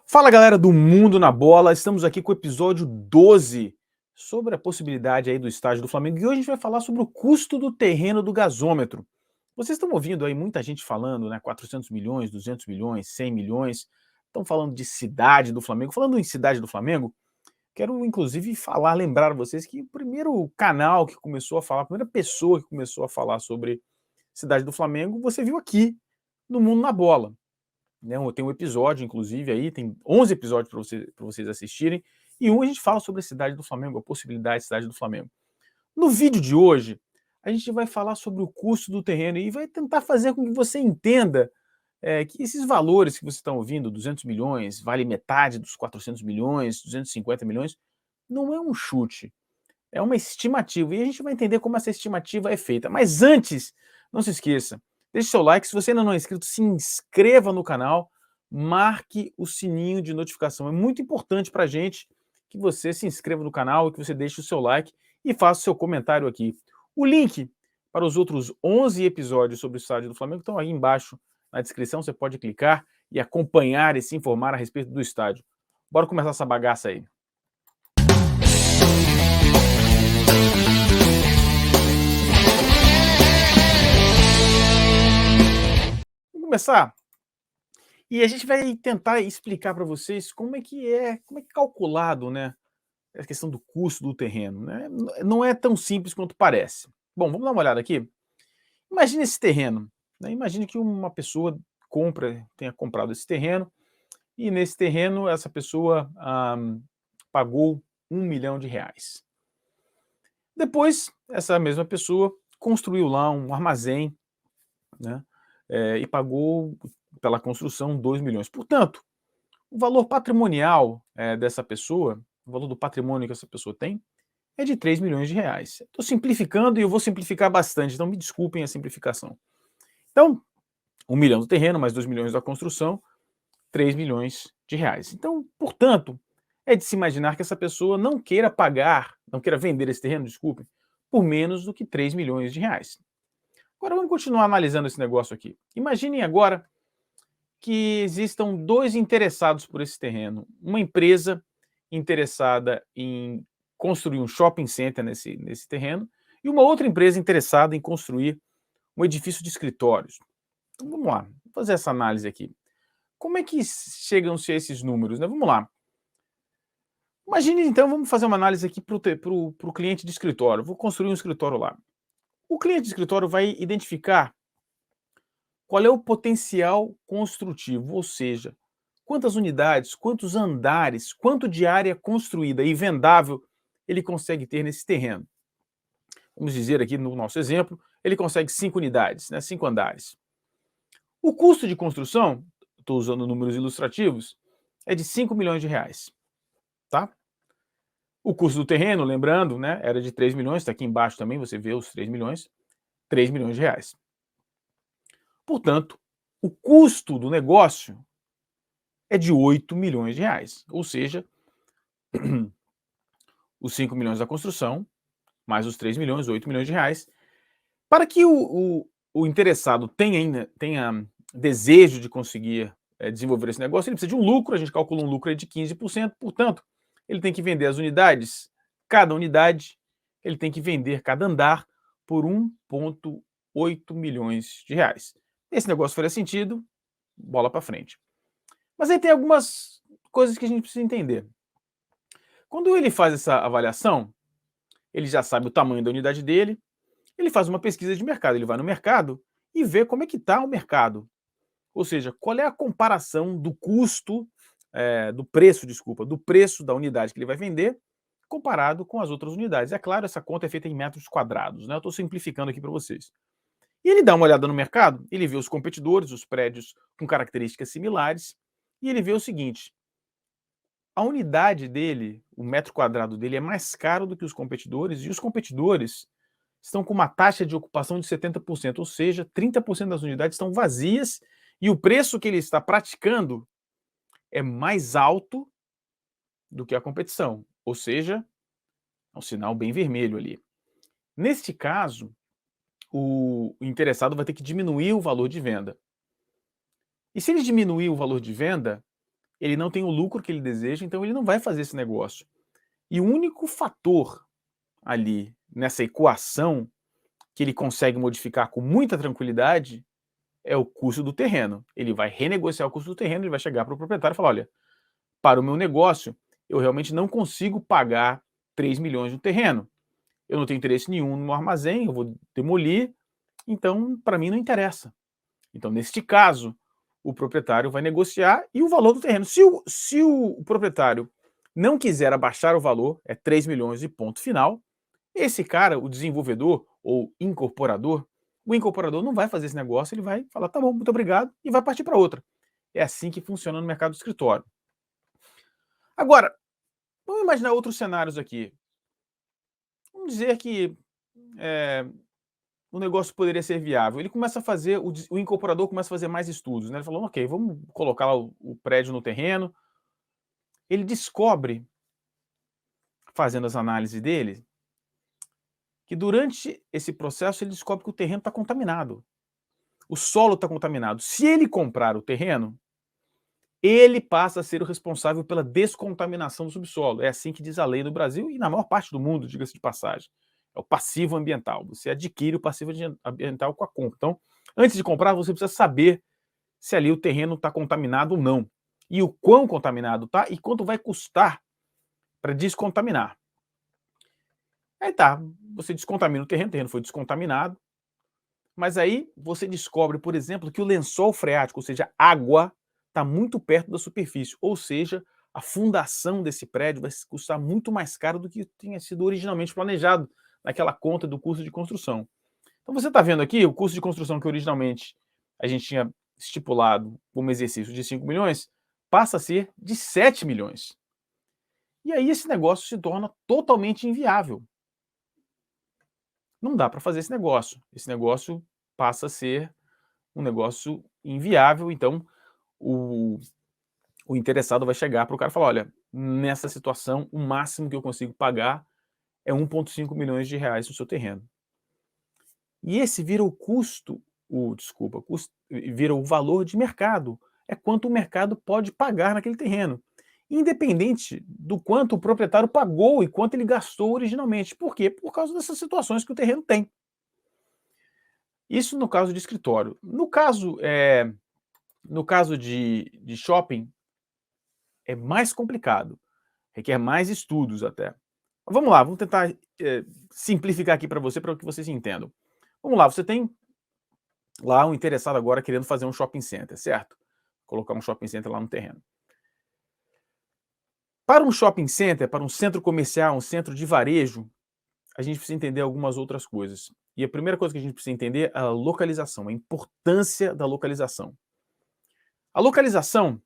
Fala galera do Mundo na Bola, estamos aqui com o episódio 12 sobre a possibilidade aí do estádio do Flamengo e hoje a gente vai falar sobre o custo do terreno do gasômetro. Vocês estão ouvindo aí muita gente falando, né, 400 milhões, 200 milhões, 100 milhões, estão falando de cidade do Flamengo. Falando em cidade do Flamengo, quero inclusive lembrar vocês que o primeiro canal que começou a falar, a primeira pessoa que começou a falar sobre cidade do Flamengo, você viu aqui no Mundo na Bola. Né, tem um episódio, inclusive, aí, tem 11 episódios para vocês assistirem, e a gente fala sobre a cidade do Flamengo, a possibilidade de cidade do Flamengo. No vídeo de hoje, a gente vai falar sobre o custo do terreno e vai tentar fazer com que você entenda que esses valores que vocês estão ouvindo, 200 milhões, vale metade dos 400 milhões, 250 milhões, não é um chute, é uma estimativa, e a gente vai entender como essa estimativa é feita. Mas antes, não se esqueça, deixe seu like, se você ainda não é inscrito, se inscreva no canal, marque o sininho de notificação. É muito importante para a gente que você se inscreva no canal, que você deixe o seu like e faça o seu comentário aqui. O link para os outros 11 episódios sobre o estádio do Flamengo estão aí embaixo na descrição, você pode clicar e acompanhar e se informar a respeito do estádio. Bora começar essa bagaça aí. Vamos começar? E a gente vai tentar explicar para vocês como é calculado, né, a questão do custo do terreno, né? Não é tão simples quanto parece. Bom, vamos dar uma olhada aqui. Imagine esse terreno, né? Imagine que uma pessoa tenha comprado esse terreno e nesse terreno essa pessoa pagou R$ 1 milhão. Depois, essa mesma pessoa construiu lá um armazém, né? E pagou pela construção 2 milhões. Portanto, o valor patrimonial dessa pessoa, o valor do patrimônio que essa pessoa tem, é de R$ 3 milhões. Estou simplificando e eu vou simplificar bastante, então me desculpem a simplificação. Então, 1 milhão do terreno, mais 2 milhões da construção, R$ 3 milhões. Então, portanto, é de se imaginar que essa pessoa não queira vender esse terreno, desculpe, por menos do que R$ 3 milhões. Agora vamos continuar analisando esse negócio aqui. Imaginem agora que existam dois interessados por esse terreno. Uma empresa interessada em construir um shopping center nesse terreno e uma outra empresa interessada em construir um edifício de escritórios. Então vamos lá, vamos fazer essa análise aqui. Como é que chegam-se a esses números, né? Vamos lá. Imagine então, vamos fazer uma análise aqui para o cliente de escritório. Vou construir um escritório lá. O cliente de escritório vai identificar qual é o potencial construtivo, ou seja, quantas unidades, quantos andares, quanto de área construída e vendável ele consegue ter nesse terreno. Vamos dizer aqui no nosso exemplo, ele consegue 5 unidades, né, 5 andares. O custo de construção, estou usando números ilustrativos, é de R$ 5 milhões. Tá? O custo do terreno, lembrando, né, era de 3 milhões, está aqui embaixo também, você vê os 3 milhões, R$ 3 milhões. Portanto, o custo do negócio é de R$ 8 milhões, ou seja, os 5 milhões da construção, mais os 3 milhões, R$ 8 milhões. Para que o interessado tenha desejo de conseguir desenvolver esse negócio, ele precisa de um lucro, a gente calcula um lucro de 15%, portanto, ele tem que vender as unidades, cada unidade, ele tem que vender cada andar por R$ 1,8 milhões. Esse negócio faria sentido, bola para frente. Mas aí tem algumas coisas que a gente precisa entender. Quando ele faz essa avaliação, ele já sabe o tamanho da unidade dele, ele faz uma pesquisa de mercado, ele vai no mercado e vê como é que está o mercado. Ou seja, qual é a comparação do custo, do preço da unidade que ele vai vender, comparado com as outras unidades. É claro, essa conta é feita em metros quadrados, né? Eu estou simplificando aqui para vocês. E ele dá uma olhada no mercado, ele vê os competidores, os prédios com características similares, e ele vê o seguinte: a unidade dele, o metro quadrado dele é mais caro do que os competidores, e os competidores estão com uma taxa de ocupação de 70%, ou seja, 30% das unidades estão vazias e o preço que ele está praticando é mais alto do que a competição, ou seja, é um sinal bem vermelho ali. Neste caso, o interessado vai ter que diminuir o valor de venda. E se ele diminuir o valor de venda, ele não tem o lucro que ele deseja, então ele não vai fazer esse negócio. E o único fator ali nessa equação que ele consegue modificar com muita tranquilidade é o custo do terreno. Ele vai renegociar o custo do terreno, ele vai chegar para o proprietário e falar: olha, para o meu negócio, eu realmente não consigo pagar 3 milhões no terreno. Eu não tenho interesse nenhum no armazém, eu vou demolir, então para mim não interessa. Então, neste caso, o proprietário vai negociar e o valor do terreno. Se o proprietário não quiser abaixar o valor, é 3 milhões e ponto final, esse cara, o desenvolvedor ou incorporador, o incorporador não vai fazer esse negócio, ele vai falar, tá bom, muito obrigado, e vai partir para outra. É assim que funciona no mercado do escritório. Agora, vamos imaginar outros cenários aqui. Vamos dizer que o negócio poderia ser viável. Ele começa a fazer, o incorporador começa a fazer mais estudos, né? Ele falou, ok, vamos colocar lá o prédio no terreno. Ele descobre, fazendo as análises dele, que durante esse processo ele descobre que o terreno está contaminado. O solo está contaminado. Se ele comprar o terreno, ele passa a ser o responsável pela descontaminação do subsolo. É assim que diz a lei no Brasil e na maior parte do mundo, diga-se de passagem. É o passivo ambiental. Você adquire o passivo ambiental com a compra. Então, antes de comprar, você precisa saber se ali o terreno está contaminado ou não. E o quão contaminado está e quanto vai custar para descontaminar. Aí tá, você descontamina o terreno foi descontaminado, mas aí você descobre, por exemplo, que o lençol freático, ou seja, água, está muito perto da superfície, ou seja, a fundação desse prédio vai custar muito mais caro do que tinha sido originalmente planejado naquela conta do custo de construção. Então você está vendo aqui o custo de construção que originalmente a gente tinha estipulado como exercício de 5 milhões, passa a ser de 7 milhões. E aí esse negócio se torna totalmente inviável. Não dá para fazer esse negócio. Esse negócio passa a ser um negócio inviável, então o interessado vai chegar para o cara e falar: olha, nessa situação, o máximo que eu consigo pagar é 1,5 milhões de reais no seu terreno. E esse vira o custo, vira o valor de mercado. É quanto o mercado pode pagar naquele terreno, independente do quanto o proprietário pagou e quanto ele gastou originalmente. Por quê? Por causa dessas situações que o terreno tem. Isso no caso de escritório. No caso de shopping, é mais complicado, requer mais estudos até. Vamos lá, vamos tentar simplificar aqui para que vocês entendam. Vamos lá, você tem lá um interessado agora querendo fazer um shopping center, certo? Colocar um shopping center lá no terreno. Para um shopping center, para um centro comercial, um centro de varejo, a gente precisa entender algumas outras coisas. E a primeira coisa que a gente precisa entender é a localização, a importância da localização. A localização,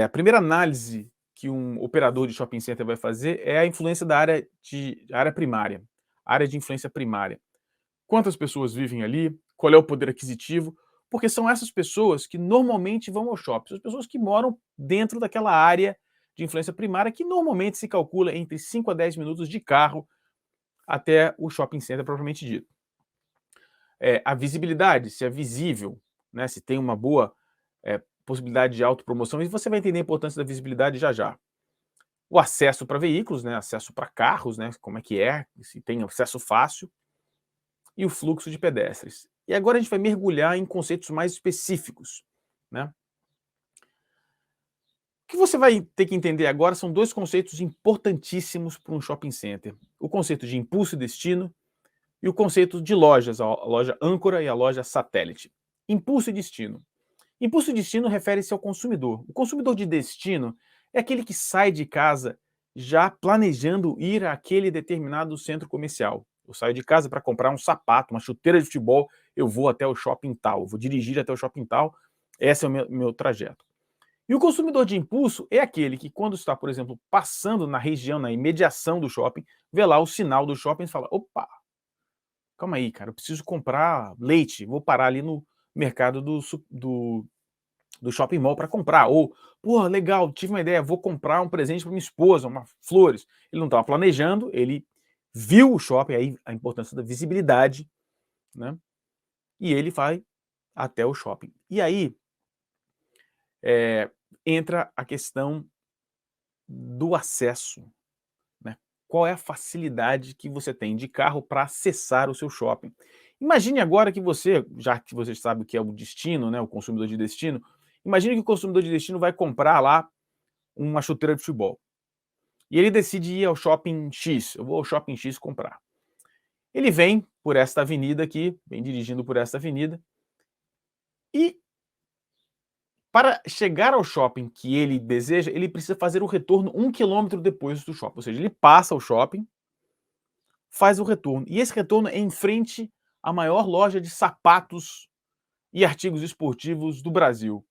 a primeira análise que um operador de shopping center vai fazer é a influência da área primária, área de influência primária. Quantas pessoas vivem ali, qual é o poder aquisitivo, porque são essas pessoas que normalmente vão ao shopping, as pessoas que moram dentro daquela área de influência primária, que normalmente se calcula entre 5 a 10 minutos de carro até o shopping center propriamente dito. A visibilidade, se é visível, né, se tem uma boa possibilidade de autopromoção, e você vai entender a importância da visibilidade já já. O acesso para veículos, né, acesso para carros, né, como é que é, se tem acesso fácil, e o fluxo de pedestres. E agora a gente vai mergulhar em conceitos mais específicos, né? O que você vai ter que entender agora são dois conceitos importantíssimos para um shopping center. O conceito de impulso e destino e o conceito de lojas, a loja âncora e a loja satélite. Impulso e destino. Impulso e destino refere-se ao consumidor. O consumidor de destino é aquele que sai de casa já planejando ir àquele determinado centro comercial. Eu saio de casa para comprar um sapato, uma chuteira de futebol, eu vou até o shopping tal, eu vou dirigir até o shopping tal, esse é o meu trajeto. E o consumidor de impulso é aquele que, quando está, por exemplo, passando na região, na imediação do shopping, vê lá o sinal do shopping e fala: opa, calma aí, cara, eu preciso comprar leite, vou parar ali no mercado do shopping mall para comprar. Ou, pô, legal, tive uma ideia, vou comprar um presente para minha esposa, flores. Ele não estava planejando, ele viu o shopping, aí a importância da visibilidade, né? E ele vai até o shopping. E aí, entra a questão do acesso, né? Qual é a facilidade que você tem de carro para acessar o seu shopping? Imagine agora que você, já que você sabe o que é o destino, né, o consumidor de destino, imagine que o consumidor de destino vai comprar lá uma chuteira de futebol. E ele decide ir ao shopping X, eu vou ao shopping X comprar. Ele vem por esta avenida aqui, vem dirigindo por esta avenida, e para chegar ao shopping que ele deseja, ele precisa fazer o retorno 1 quilômetro depois do shopping. Ou seja, ele passa o shopping, faz o retorno. E esse retorno é em frente à maior loja de sapatos e artigos esportivos do Brasil.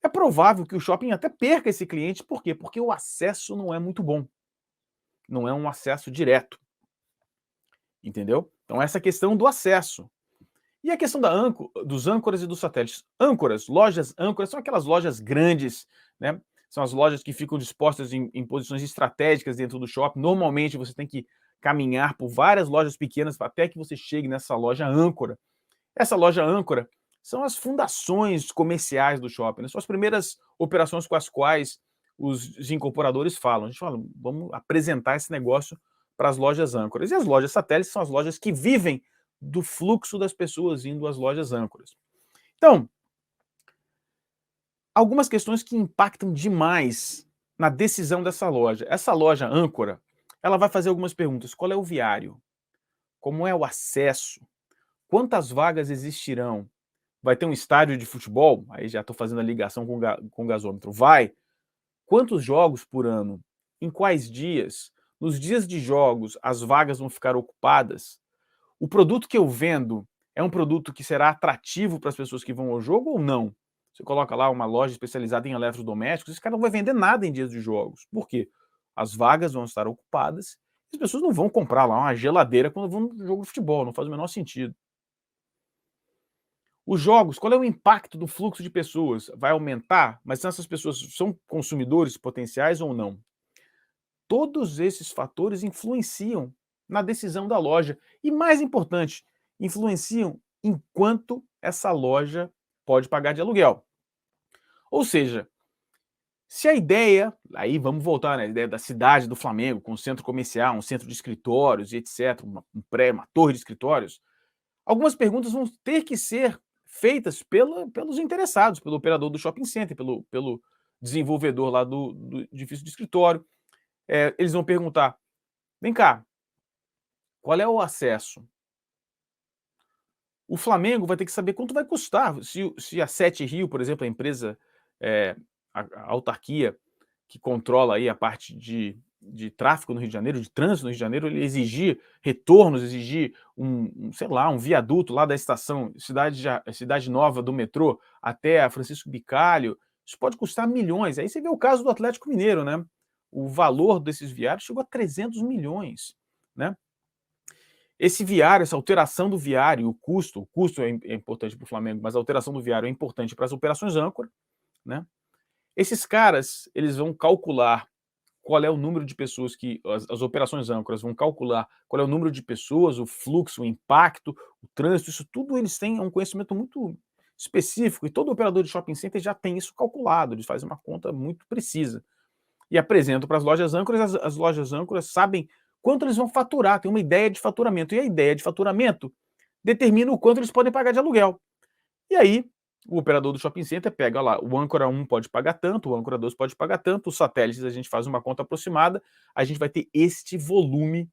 É provável que o shopping até perca esse cliente, por quê? Porque o acesso não é muito bom. Não é um acesso direto. Entendeu? Então, essa questão do acesso. E a questão dos âncoras e dos satélites. Âncoras, lojas âncoras, são aquelas lojas grandes, né? São as lojas que ficam dispostas em posições estratégicas dentro do shopping. Normalmente você tem que caminhar por várias lojas pequenas até que você chegue nessa loja âncora. Essa loja âncora são as fundações comerciais do shopping, né? São as primeiras operações com as quais os incorporadores falam. A gente fala, vamos apresentar esse negócio para as lojas âncoras. E as lojas satélites são as lojas que vivem do fluxo das pessoas indo às lojas âncoras. Então, algumas questões que impactam demais na decisão dessa loja. Essa loja âncora, ela vai fazer algumas perguntas. Qual é o viário? Como é o acesso? Quantas vagas existirão? Vai ter um estádio de futebol? Aí já estou fazendo a ligação com o gasômetro. Vai. Quantos jogos por ano? Em quais dias? Nos dias de jogos, as vagas vão ficar ocupadas? O produto que eu vendo é um produto que será atrativo para as pessoas que vão ao jogo ou não? Você coloca lá uma loja especializada em eletrodomésticos, esse cara não vai vender nada em dias de jogos. Por quê? As vagas vão estar ocupadas e as pessoas não vão comprar lá uma geladeira quando vão no jogo de futebol, não faz o menor sentido. Os jogos, qual é o impacto do fluxo de pessoas? Vai aumentar? Mas essas pessoas são consumidores potenciais ou não? Todos esses fatores influenciam na decisão da loja. E mais importante, influenciam em quanto essa loja pode pagar de aluguel. Ou seja, se a ideia, aí vamos voltar, né, a ideia da cidade do Flamengo, com um centro comercial, um centro de escritórios e etc., uma torre de escritórios, algumas perguntas vão ter que ser feitas pelos interessados, pelo operador do shopping center, pelo desenvolvedor lá do edifício de escritório. Eles vão perguntar, vem cá, qual é o acesso? O Flamengo vai ter que saber quanto vai custar. Se a Sete Rio, por exemplo, a empresa, a autarquia que controla aí a parte de tráfego no Rio de Janeiro, de trânsito no Rio de Janeiro, ele exigir retornos, exigir sei lá, um viaduto lá da estação Cidade Nova do metrô até a Francisco Bicalho, isso pode custar milhões. Aí você vê o caso do Atlético Mineiro, né? O valor desses viários chegou a 300 milhões, né? Esse viário, essa alteração do viário, o custo é importante para o Flamengo, mas a alteração do viário é importante para as operações âncora, né? Esses caras, eles vão calcular qual é o número de pessoas que as operações âncoras vão calcular qual é o número de pessoas, o fluxo, o impacto, o trânsito, isso tudo eles têm um conhecimento muito específico e todo operador de shopping center já tem isso calculado, eles fazem uma conta muito precisa. E apresentam para as lojas âncoras, as lojas âncoras sabem quanto eles vão faturar, tem uma ideia de faturamento. E a ideia de faturamento determina o quanto eles podem pagar de aluguel. E aí, o operador do shopping center pega lá, o âncora 1 pode pagar tanto, o âncora 2 pode pagar tanto, os satélites a gente faz uma conta aproximada, a gente vai ter este volume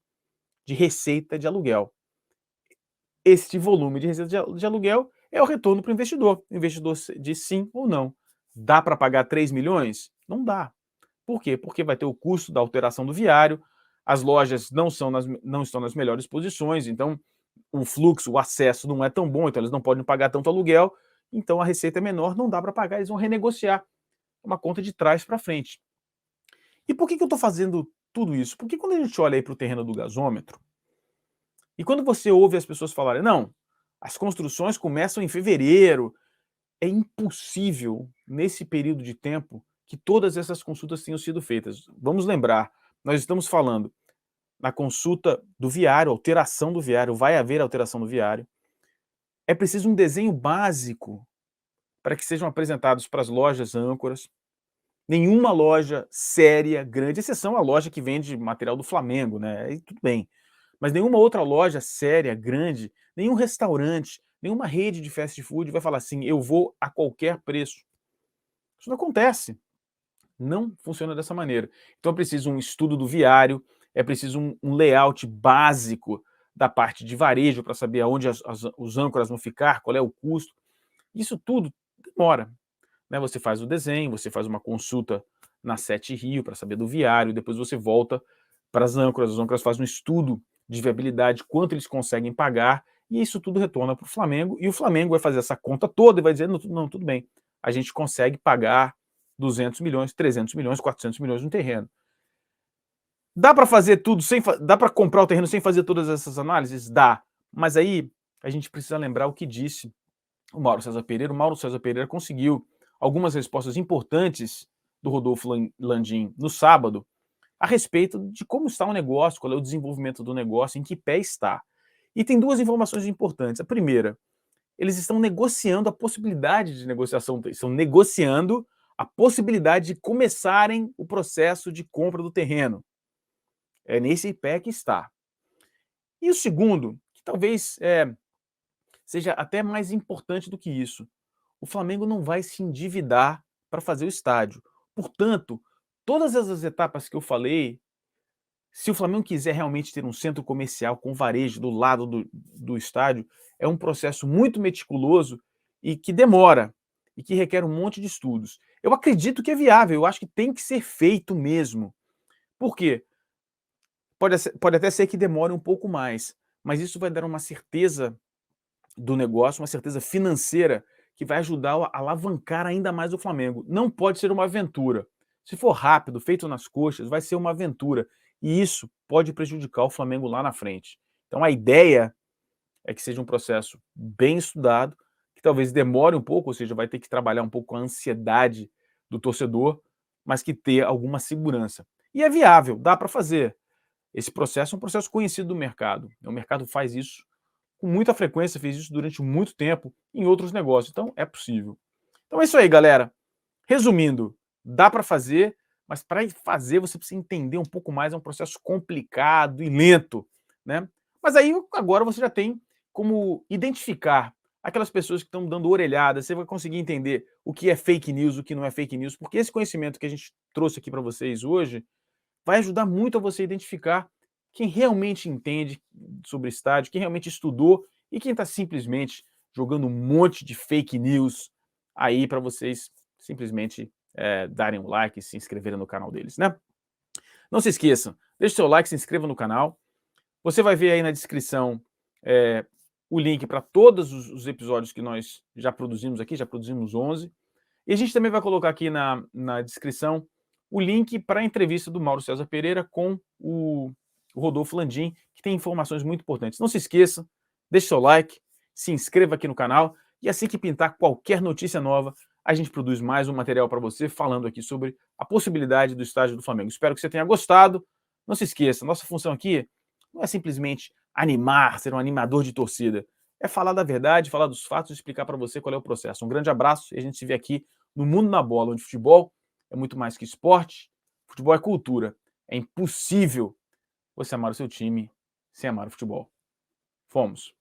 de receita de aluguel. Este volume de receita de aluguel é o retorno para o investidor. O investidor diz sim ou não. Dá para pagar 3 milhões? Não dá. Por quê? Porque vai ter o custo da alteração do viário, as lojas não estão nas melhores posições, então o fluxo, o acesso não é tão bom, então eles não podem pagar tanto aluguel, então a receita é menor, não dá para pagar, eles vão renegociar uma conta de trás para frente. E por que eu estou fazendo tudo isso? Porque quando a gente olha aí para o terreno do gasômetro, e quando você ouve as pessoas falarem, não, as construções começam em fevereiro, é impossível, nesse período de tempo, que todas essas consultas tenham sido feitas. Vamos lembrar, nós estamos falando na consulta do viário, alteração do viário, vai haver alteração do viário. É preciso um desenho básico para que sejam apresentados para as lojas âncoras. Nenhuma loja séria, grande, exceção a loja que vende material do Flamengo, né, aí tudo bem. Mas nenhuma outra loja séria, grande, nenhum restaurante, nenhuma rede de fast food vai falar assim: "Eu vou a qualquer preço". Isso não acontece. Não funciona dessa maneira. Então é preciso um estudo do viário, é preciso um layout básico da parte de varejo para saber aonde os âncoras vão ficar, qual é o custo. Isso tudo demora, né? Você faz o desenho, você faz uma consulta na Sete Rio para saber do viário, depois você volta para as âncoras fazem um estudo de viabilidade, quanto eles conseguem pagar, e isso tudo retorna para o Flamengo, e o Flamengo vai fazer essa conta toda e vai dizer, não, tudo bem, a gente consegue pagar 200 milhões, 300 milhões, 400 milhões no terreno. Dá para fazer tudo sem, dá para comprar o terreno sem fazer todas essas análises? Dá, mas aí a gente precisa lembrar o que disse o Mauro César Pereira. O Mauro César Pereira conseguiu algumas respostas importantes do Rodolfo Landim no sábado, a respeito de como está o negócio, qual é o desenvolvimento do negócio, em que pé está. E tem duas informações importantes. A primeira, eles estão negociando a possibilidade de negociação, estão negociando a possibilidade de começarem o processo de compra do terreno. É nesse pé que está. E o segundo, que talvez seja até mais importante do que isso, o Flamengo não vai se endividar para fazer o estádio. Portanto, todas essas etapas que eu falei, se o Flamengo quiser realmente ter um centro comercial com varejo do lado do estádio, é um processo muito meticuloso e que demora, e que requer um monte de estudos. Eu acredito que é viável, eu acho que tem que ser feito mesmo. Por quê? Pode até ser que demore um pouco mais, mas isso vai dar uma certeza do negócio, uma certeza financeira que vai ajudar a alavancar ainda mais o Flamengo. Não pode ser uma aventura. Se for rápido, feito nas coxas, vai ser uma aventura. E isso pode prejudicar o Flamengo lá na frente. Então a ideia é que seja um processo bem estudado, que talvez demore um pouco, ou seja, vai ter que trabalhar um pouco a ansiedade do torcedor, mas que ter alguma segurança. E é viável, dá para fazer. Esse processo é um processo conhecido do mercado. O mercado faz isso com muita frequência, fez isso durante muito tempo em outros negócios. Então, é possível. Então é isso aí, galera. Resumindo, dá para fazer, mas para fazer você precisa entender um pouco mais, é um processo complicado e lento, né? Mas aí agora você já tem como identificar aquelas pessoas que estão dando orelhada, você vai conseguir entender o que é fake news, o que não é fake news, porque esse conhecimento que a gente trouxe aqui para vocês hoje vai ajudar muito a você identificar quem realmente entende sobre estádio, quem realmente estudou e quem está simplesmente jogando um monte de fake news aí para vocês simplesmente darem um like e se inscreverem no canal deles, né? Não se esqueçam, deixe seu like, se inscreva no canal. Você vai ver aí na descrição o link para todos os episódios que nós já produzimos aqui, já produzimos 11. E a gente também vai colocar aqui na descrição o link para a entrevista do Mauro César Pereira com o Rodolfo Landim, que tem informações muito importantes. Não se esqueça, deixe seu like, se inscreva aqui no canal e assim que pintar qualquer notícia nova, a gente produz mais um material para você falando aqui sobre a possibilidade do estádio do Flamengo. Espero que você tenha gostado. Não se esqueça, nossa função aqui não é simplesmente animar, ser um animador de torcida. É falar da verdade, falar dos fatos e explicar para você qual é o processo. Um grande abraço e a gente se vê aqui no Mundo na Bola, onde futebol é muito mais que esporte, futebol é cultura. É impossível você amar o seu time sem amar o futebol. Fomos.